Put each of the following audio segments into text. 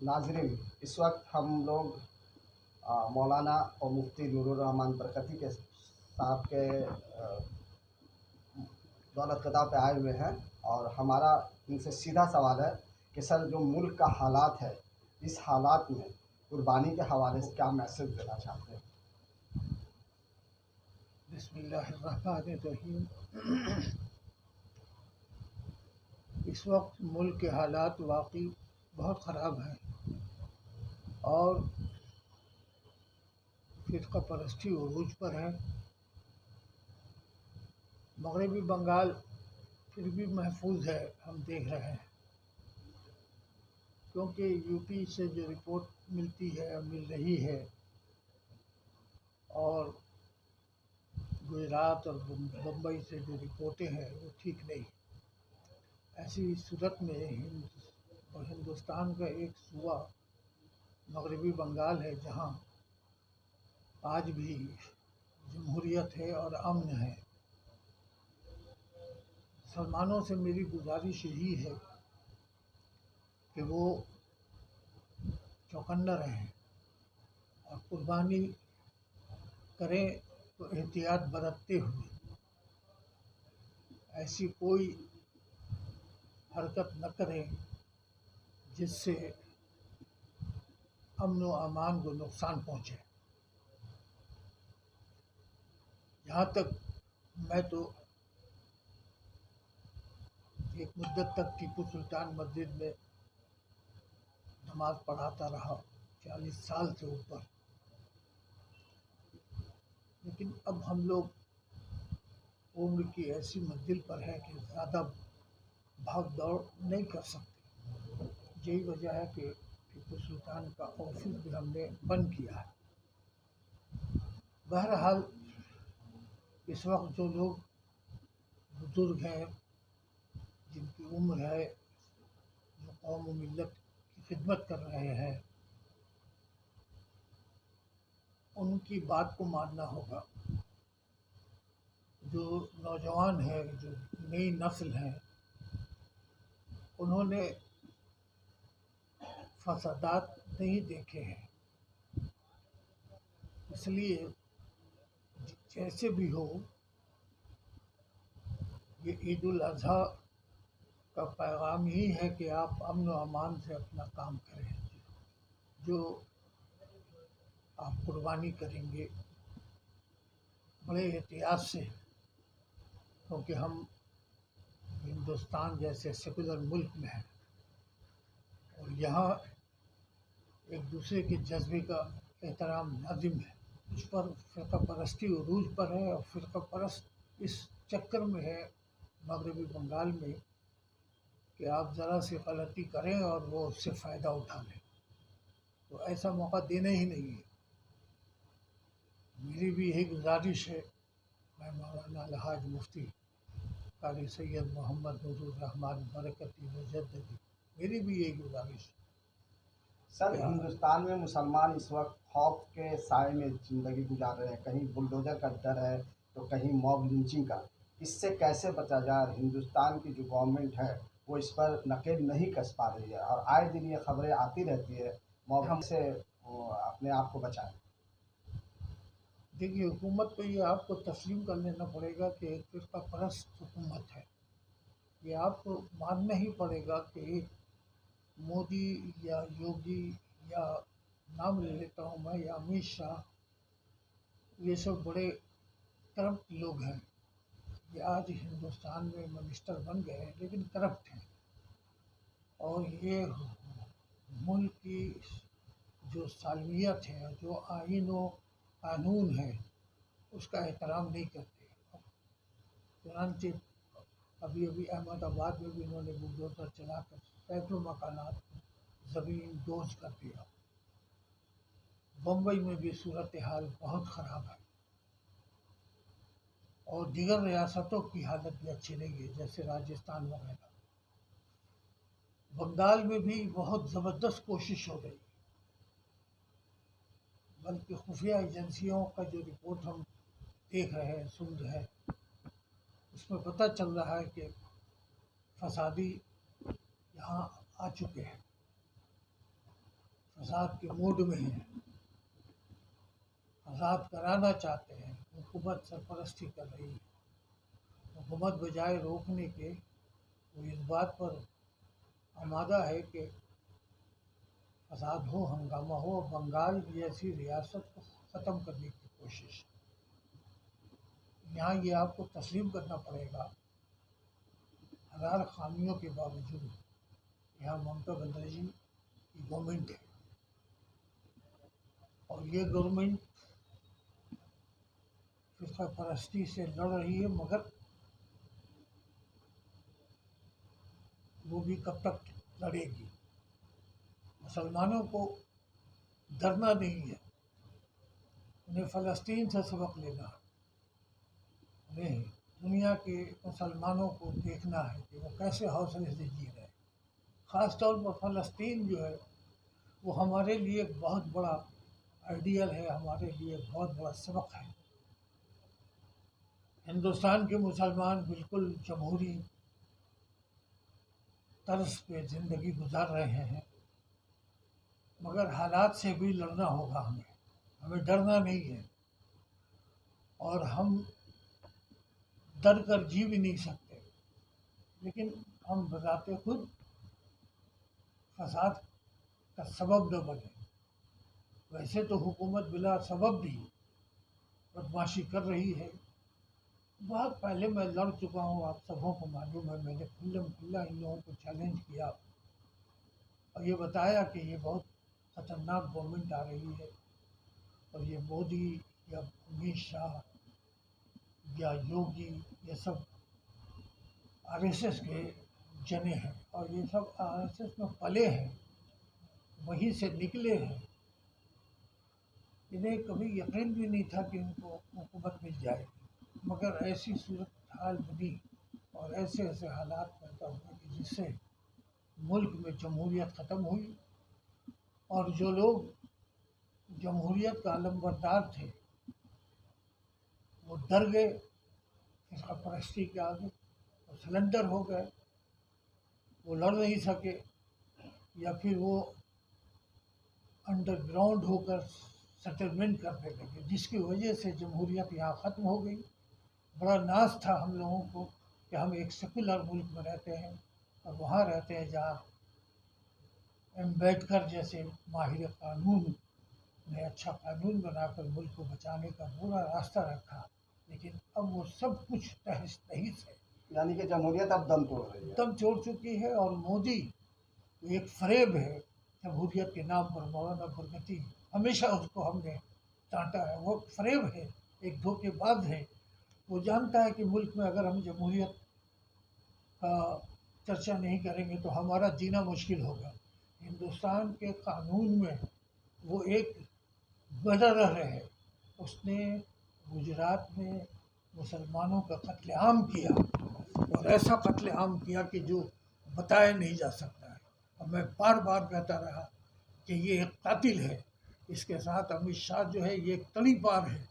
नाजरीन, इस वक्त हम लोग मौलाना और मुफ्ती नूरुर रहमान बरकती के साहब के दौलत क़दा पे आए हुए हैं और हमारा इनसे सीधा सवाल है कि सर, जो मुल्क का हालात है, इस हालात में कुर्बानी के हवाले से क्या मैसेज देना चाहते हैं? बिस्मिल्लाहिर्रहमानिर्रहीम। इस वक्त मुल्क के हालात वाकई बहुत ख़राब हैं और फ़िरक़ा परस्ती उरूज पर है। मग़रिबी बंगाल फिर भी महफूज है, हम देख रहे हैं, क्योंकि यूपी से जो रिपोर्ट मिलती है, मिल रही है, और गुजरात और बम्बई से जो रिपोर्टें हैं वो ठीक नहीं। ऐसी सूरत में हिंदुस्तान का एक सूबा मग़रिबी बंगाल है, जहाँ आज भी जमहूरियत है और अमन है। मुसलमानों से मेरी गुजारिश यही है कि वो चौकन्ना रहें और कुर्बानी करें तो एहतियात बरतते हुए, ऐसी कोई हरकत न करें जिससे अमन व अमान को नुकसान पहुँचे। जहाँ तक मैं तो एक मुद्दत तक टीपू सुल्तान मस्जिद में नमाज़ पढ़ाता रहा, 40 साल से ऊपर। लेकिन अब हम लोग उम्र की ऐसी मंजिल पर है कि ज़्यादा भाग दौड़ नहीं कर सकते। यही वजह है कि टीपू सुल्तान का ऑफिस भी हमने बंद किया है। बहरहाल, इस वक्त जो लोग बुजुर्ग हैं, जिनकी उम्र है, जो कौम व मिल्लत की खिदमत कर रहे हैं, उनकी बात को मानना होगा। जो नौजवान है, जो नई नस्ल है, उन्होंने फसादात नहीं देखे हैं, इसलिए जैसे भी हो, ये ईद उल अज़हा का पैगाम यही है कि आप अमन व अमान से अपना काम करें। जो आप कुर्बानी करेंगे बड़े एहतियात से, क्योंकि हम हिंदुस्तान जैसे सेकुलर मुल्क में हैं और यहाँ एक दूसरे के जज्बे का एहतराम लाजिम है। इस पर फ़िरक़ा परस्ती उरूज पर है और फ़िरक़ा परस्त इस चक्कर में है मग़रिबी बंगाल में कि आप ज़रा सी गलती करें और वो उससे फ़ायदा उठा लें। तो ऐसा मौका देना ही नहीं है। मेरी भी यही गुजारिश है। मैं मौलाना अलहाज मुफ्ती क़ारी सैयद मोहम्मद नूरुर रहमान बरकती मुजद्दिदी, मेरी भी यही गुजारिश है। सर, हिंदुस्तान में मुसलमान इस वक्त खौफ के साए में ज़िंदगी गुजार रहे हैं। कहीं बुलडोज़र का डर है तो कहीं मॉब लिंचिंग का। इससे कैसे बचा जाए? हिंदुस्तान की जो गवर्नमेंट है वो इस पर नकेल नहीं कस पा रही है और आए दिन ये खबरें आती रहती है। मॉब हम से अपने आप को बचाएं। देखिए, हुकूमत को ये आपको तस्लीम कर लेना पड़ेगा कि एक फ़िरक़ा परस्त हुकूमत है। ये आपको मानना ही पड़ेगा कि मोदी या योगी या नाम ले लेता हूँ मैं, या अमित शाह, ये सब बड़े करप्ट लोग हैं। ये आज हिंदुस्तान में मिनिस्टर बन गए हैं लेकिन करप्ट हैं, और ये मुल्क की जो सालमियत है, जो आइन व कानून है, उसका एहतराम नहीं करते। चुनांचे अभी अभी अहमदाबाद में भी इन्होंने बुलडोज़र चलाकर सैकड़ों मकानात ज़मीन दोज कर दिया। बम्बई में भी सूरत हाल बहुत ख़राब है और दीगर रियासतों की हालत भी अच्छी नहीं है, जैसे राजस्थान वगैरह। बंगाल में भी बहुत ज़बरदस्त कोशिश हो रही, बल्कि खुफिया एजेंसियों का जो रिपोर्ट हम देख रहे हैं, सुन रहे हैं, उसमें पता चल रहा है कि फसादी यहाँ आ चुके हैं। फसाद के मूड में हैं, फसाद कराना चाहते हैं। हुकूमत सरपरस्ती कर रही है। हुकूमत बजाय रोकने के वो इस बात पर आमादा है कि फसाद हो, हंगामा हो। बंगाल जैसी रियासत को ख़त्म करने की कोशिश। यहाँ ये आपको तस्लीम करना पड़ेगा, हज़ार खामियों के बावजूद यहाँ ममता बनर्जी की गवर्नमेंट है, और ये गवर्नमेंट फिरका परस्ती से लड़ रही है, मगर वो भी कब तक लड़ेगी। मुसलमानों को डरना नहीं है, उन्हें फ़लस्तीन से सबक लेना है। उन्हें दुनिया के मुसलमानों को देखना है कि वो कैसे हौसले से जी रहे हैं। ख़ास तौर पर फ़लस्तीन जो है वो हमारे लिए एक बहुत बड़ा आइडियल है, हमारे लिए एक बहुत बड़ा सबक है। हिंदुस्तान के मुसलमान बिल्कुल जमहूरी तर्ज पे ज़िंदगी गुजार रहे हैं, मगर हालात से भी लड़ना होगा हमें डरना नहीं है। और हम डर कर जी भी नहीं सकते, लेकिन हम बजाते खुद फसाद का सबब न बने। वैसे तो हुकूमत बिला सबब भी बदमाशी कर रही है। बहुत पहले मैं लड़ चुका हूँ, आप सबों को मालूम है। मैंने खुल्ला इन लोगों को चैलेंज किया और ये बताया कि ये बहुत ख़तरनाक गवर्नमेंट आ रही है, और ये मोदी या अमित शाह या योगी ये सब आरएसएस के जने हैं, और ये सब आरएसएस में पले हैं, वहीं से निकले हैं। इन्हें कभी यकीन भी नहीं था कि इनको हुकूमत मिल जाएगी, मगर ऐसी सूरत हाल बनी और ऐसे ऐसे हालात पैदा हुए कि जिससे मुल्क में जमहूरियत ख़त्म हुई, और जो लोग जमहूरियत का अलमबरदार थे वो डर गए फिरका परस्ती के आगे, वो सरेंडर हो गए, वो लड़ नहीं सके, या फिर वो अंडरग्राउंड होकर सेटलमेंट करने लगे, जिसकी वजह से जमहूरियत यहाँ ख़त्म हो गई। बड़ा नाज था हम लोगों को कि हम एक सेकुलर मुल्क में रहते हैं, और वहाँ रहते हैं जहाँ अम्बेडकर जैसे माहिर कानून ने अच्छा कानून बनाकर मुल्क को बचाने का पूरा रास्ता रखा। लेकिन अब वो सब कुछ तहस नहीस है, यानी कि जमहूरियत अब दम तोड़ रही है। दम छोड़ चुकी है। और मोदी एक फरेब है जमहूरियत के नाम पर। मौलाना बरगती हमेशा उसको हमने डांटा है, वो फरेब है, एक धोखेबाज है। वो जानता है कि मुल्क में अगर हम जमहूरियत का चर्चा नहीं करेंगे तो हमारा जीना मुश्किल होगा। हिंदुस्तान के कानून में वो एक मर्डरर है। उसने गुजरात में मुसलमानों का कत्लेआम किया, और ऐसा कत्लेआम किया कि जो बताया नहीं जा सकता है। और मैं बार बार कहता रहा कि ये एक कातिल है। इसके साथ अमित शाह जो है ये एक तड़ीपार है,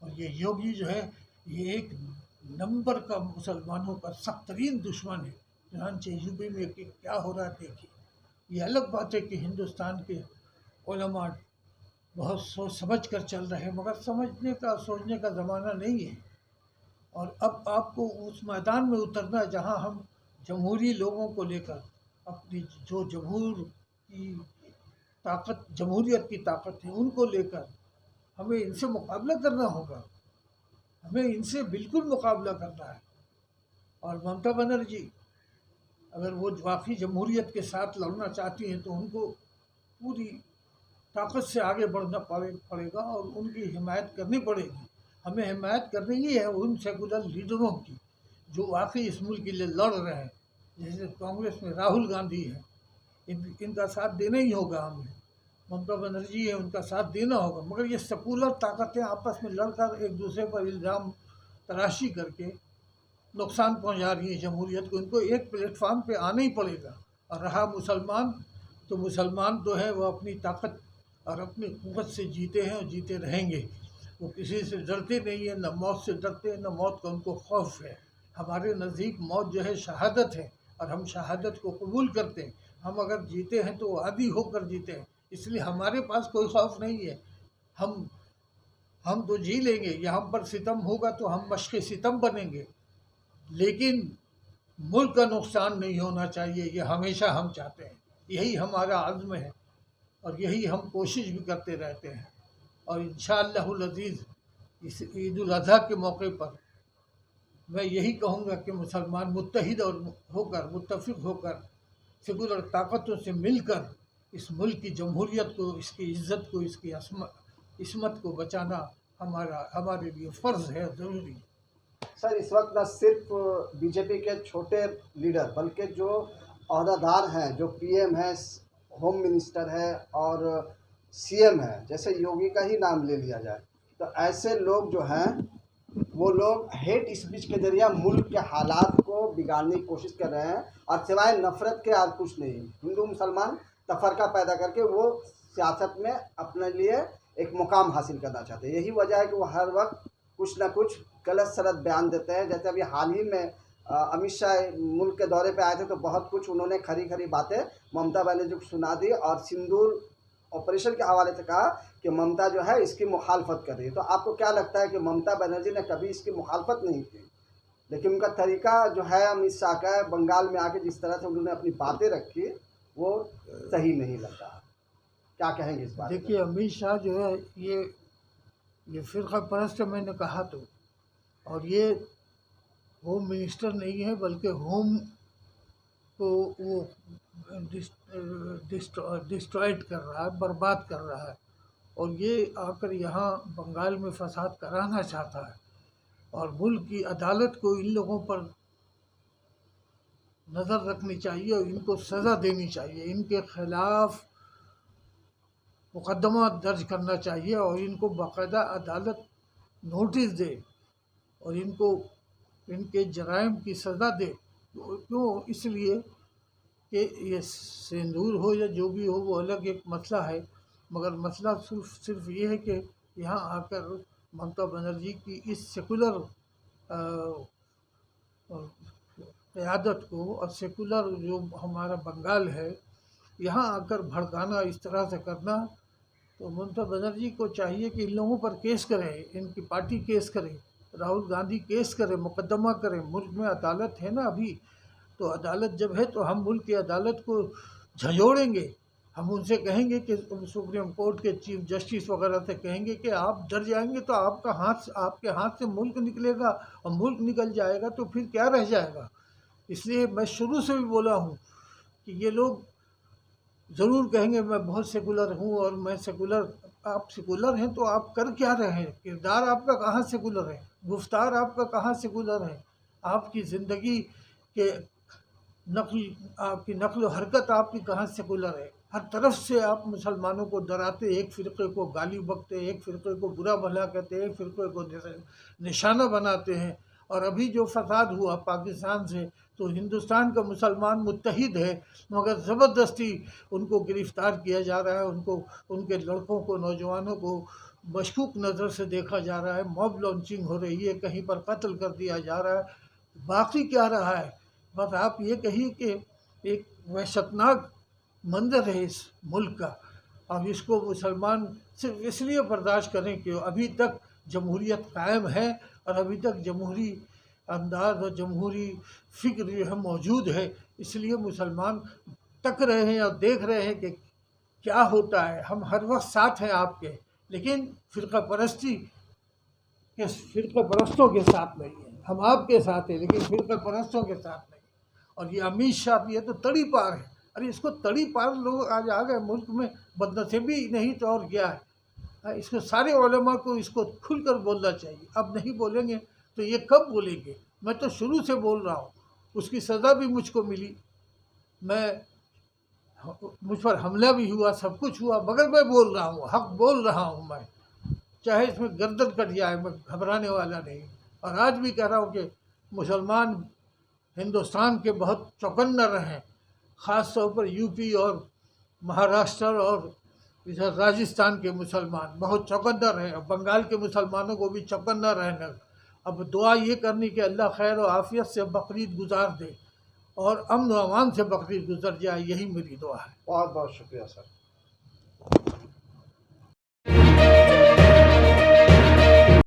और ये योगी जो है ये एक नंबर का मुसलमानों का सख्त तरीन दुश्मन है। चुनांचे यूपी में कि क्या हो रहा है देखिए। ये अलग बात है कि हिंदुस्तान के उलमा बहुत सोच समझ कर चल रहे हैं, मगर समझने का सोचने का ज़माना नहीं है। और अब आपको उस मैदान में उतरना है जहां हम जमहूरी लोगों को लेकर अपनी जो जमहूरियत की ताकत है उनको लेकर हमें इनसे मुकाबला करना होगा। हमें इनसे बिल्कुल मुकाबला करना है। और ममता बनर्जी अगर वो वाकई जमहूरियत के साथ लड़ना चाहती हैं तो उनको पूरी ताकत से आगे बढ़ना पड़ेगा, और उनकी हिमायत करनी पड़ेगी। हमें हिमायत करनी ही है उन सेकुलर लीडरों की जो वाकई इस मुल्क के लिए लड़ रहे हैं। जैसे कांग्रेस में राहुल गांधी है, इनका साथ देना ही होगा हमें। ममता बनर्जी है, उनका साथ देना होगा। मगर ये सेकुलर ताकतें आपस में लड़कर एक दूसरे पर इल्ज़ाम तराशी करके नुकसान पहुंचा रही है जमहूरियत को। इनको एक प्लेटफार्म पे आना ही पड़ेगा। और रहा मुसलमान, तो मुसलमान तो है वो अपनी ताकत और अपनी कुव्वत से जीते हैं और जीते रहेंगे। वो किसी से डरते नहीं है, न मौत से डरते हैं, न मौत का उनको खौफ है। हमारे नज़दीक मौत जो है शहादत है, और हम शहादत को कबूल करते हैं। हम अगर जीते हैं तो आदी होकर जीते हैं, इसलिए हमारे पास कोई खौफ नहीं है। हम तो जी लेंगे, यहाँ पर सितम होगा तो हम मश्क सितम बनेंगे, लेकिन मुल्क का नुकसान नहीं होना चाहिए, ये हमेशा हम चाहते हैं। यही हमारा अज़्म है और यही हम कोशिश भी करते रहते हैं। और इंशाअल्लाहुल अज़ीज़ इस ईद उल अज़हा के मौके पर मैं यही कहूँगा कि मुसलमान मुत्तहिद और होकर, मुत्तफ़िक़ होकर, सेकुलर ताकतों से मिलकर इस मुल्क की जमहूरियत को, इसकी इज़्ज़त को, इसकी इस्मत को बचाना हमारे लिए फ़र्ज़ है, ज़रूरी। सर, इस वक्त न सिर्फ बीजेपी के छोटे लीडर बल्कि जो अहदेदार हैं, जो पीएम है, होम मिनिस्टर है और सीएम है, जैसे योगी का ही नाम ले लिया जाए, तो ऐसे लोग जो हैं वो लोग हेट स्पीच के जरिए मुल्क के हालात को बिगाड़ने की कोशिश कर रहे हैं और सिवाय नफ़रत के और कुछ नहीं। हिंदू मुसलमान तफरका पैदा करके वो सियासत में अपने लिए एक मुकाम हासिल करना चाहते हैं। यही वजह है कि वो हर वक्त कुछ ना कुछ गलत सलत बयान देते हैं। जैसे अभी हाल ही में अमित शाह मुल्क के दौरे पे आए थे तो बहुत कुछ उन्होंने खरी खरी बातें ममता बनर्जी को सुना दी और सिंदूर ऑपरेशन के हवाले से कहा कि ममता जो है इसकी मुखालफत कर रही है। तो आपको क्या लगता है कि ममता बनर्जी ने कभी इसकी मुखालफत नहीं की, लेकिन उनका तरीका जो है अमित शाह का बंगाल में आके जिस तरह से उन्होंने अपनी बातें रखी वो सही नहीं लगता। क्या कहेंगे इस बारे में? देखिए, अमित शाह जो है ये फ़िरक़ा परस्त मैंने कहा तो, और ये होम मिनिस्टर नहीं है बल्कि होम को वो डिस्ट्रॉयड कर रहा है, बर्बाद कर रहा है। और ये आकर यहाँ बंगाल में फसाद कराना चाहता है और मुल्क की अदालत को इन लोगों पर नज़र रखनी चाहिए और इनको सज़ा देनी चाहिए, इनके ख़िलाफ़ मुकदमा दर्ज करना चाहिए और इनको बाकायदा अदालत नोटिस दे और इनको इनके जराइम की सज़ा दे। क्यों? इसलिए कि ये सिंदूर हो या जो भी हो वो अलग एक मसला है, मगर मसला सिर्फ ये है कि यहाँ आकर ममता बनर्जी की इस सेकुलर क़यादत को और सेकुलर जो हमारा बंगाल है यहाँ आकर भड़काना, इस तरह से करना, तो ममता बनर्जी को चाहिए कि इन लोगों पर केस करें, इनकी पार्टी केस करे, राहुल गांधी केस करे, मुकदमा करें। मुल्क में अदालत है ना अभी, तो अदालत जब है तो हम मुल्क की अदालत को झंझोड़ेंगे। हम उनसे कहेंगे कि सुप्रीम कोर्ट के चीफ जस्टिस वगैरह से कहेंगे कि आप डर जाएंगे तो आपके हाथ से मुल्क निकलेगा और मुल्क निकल जाएगा तो फिर क्या रह जाएगा। इसलिए मैं शुरू से भी बोला हूँ कि ये लोग ज़रूर कहेंगे मैं बहुत सेकुलर हूँ और मैं सेकुलर। आप सेकुलर हैं तो आप कर क्या रहे हैं? किरदार आपका कहाँ सेकुलर है? गुफ्तार आपका कहाँ सेकुलर है? आपकी ज़िंदगी के आपकी नकल व हरकत आपकी कहाँ सेकुलर है? हर तरफ से आप मुसलमानों को डराते, एक फ़िरक़े को गाली बकते, एक फ़िरक़े को बुरा भला कहते, एक फ़िरक़े को निशाना बनाते हैं। और अभी जो फसाद हुआ पाकिस्तान से, तो हिंदुस्तान का मुसलमान मुत्तहिद है मगर ज़बरदस्ती उनको गिरफ़्तार किया जा रहा है, उनको उनके लड़कों को, नौजवानों को मशकूक नज़र से देखा जा रहा है, मॉब लॉन्चिंग हो रही है, कहीं पर कत्ल कर दिया जा रहा है। बाकी क्या रहा है? बस आप ये कहिए कि एक वहशतनाक मंजर है इस मुल्क का। अब इसको मुसलमान सिर्फ इसलिए बर्दाश्त करें कि अभी तक जमहूरियत कायम है और अभी तक जमहूरी अंदाज और जमहूरी फ़िक्र जो है मौजूद है, इसलिए मुसलमान तक रहे हैं और देख रहे हैं कि क्या होता है। हम हर वक्त साथ हैं आपके, लेकिन फ़िरक़ा परस्तों के साथ नहीं है। हम आपके साथ हैं लेकिन फ़िरक़ा परस्तों के साथ नहीं। और ये अमित शाह, ये तो तड़ी पार है। अरे इसको तड़ी पार लोग आज आ गए मुल्क में, बदनसीबी नहीं तो और क्या है। इसको सारे उलमा को इसको खुलकर बोलना चाहिए। अब नहीं बोलेंगे तो ये कब बोलेंगे? मैं तो शुरू से बोल रहा हूँ, उसकी सज़ा भी मुझको मिली, मुझ पर हमला भी हुआ, सब कुछ हुआ, मगर मैं बोल रहा हूँ, हक़ बोल रहा हूँ मैं, चाहे इसमें गर्दन कट जाए, मैं घबराने वाला नहीं। और आज भी कह रहा हूँ कि मुसलमान हिंदुस्तान के बहुत चौकन्ना हैं, ख़ास तौर पर यूपी और महाराष्ट्र और इधर राजस्थान के मुसलमान बहुत चौकन्ना रहे, और बंगाल के मुसलमानों को भी चौकन्ना रहना। अब दुआ ये करनी कि अल्लाह खैर और आफ़ियत से बकरीद गुजार दे और अमन व अमान से बकरीद गुजर जाए, यही मेरी दुआ है। बहुत बहुत शुक्रिया सर।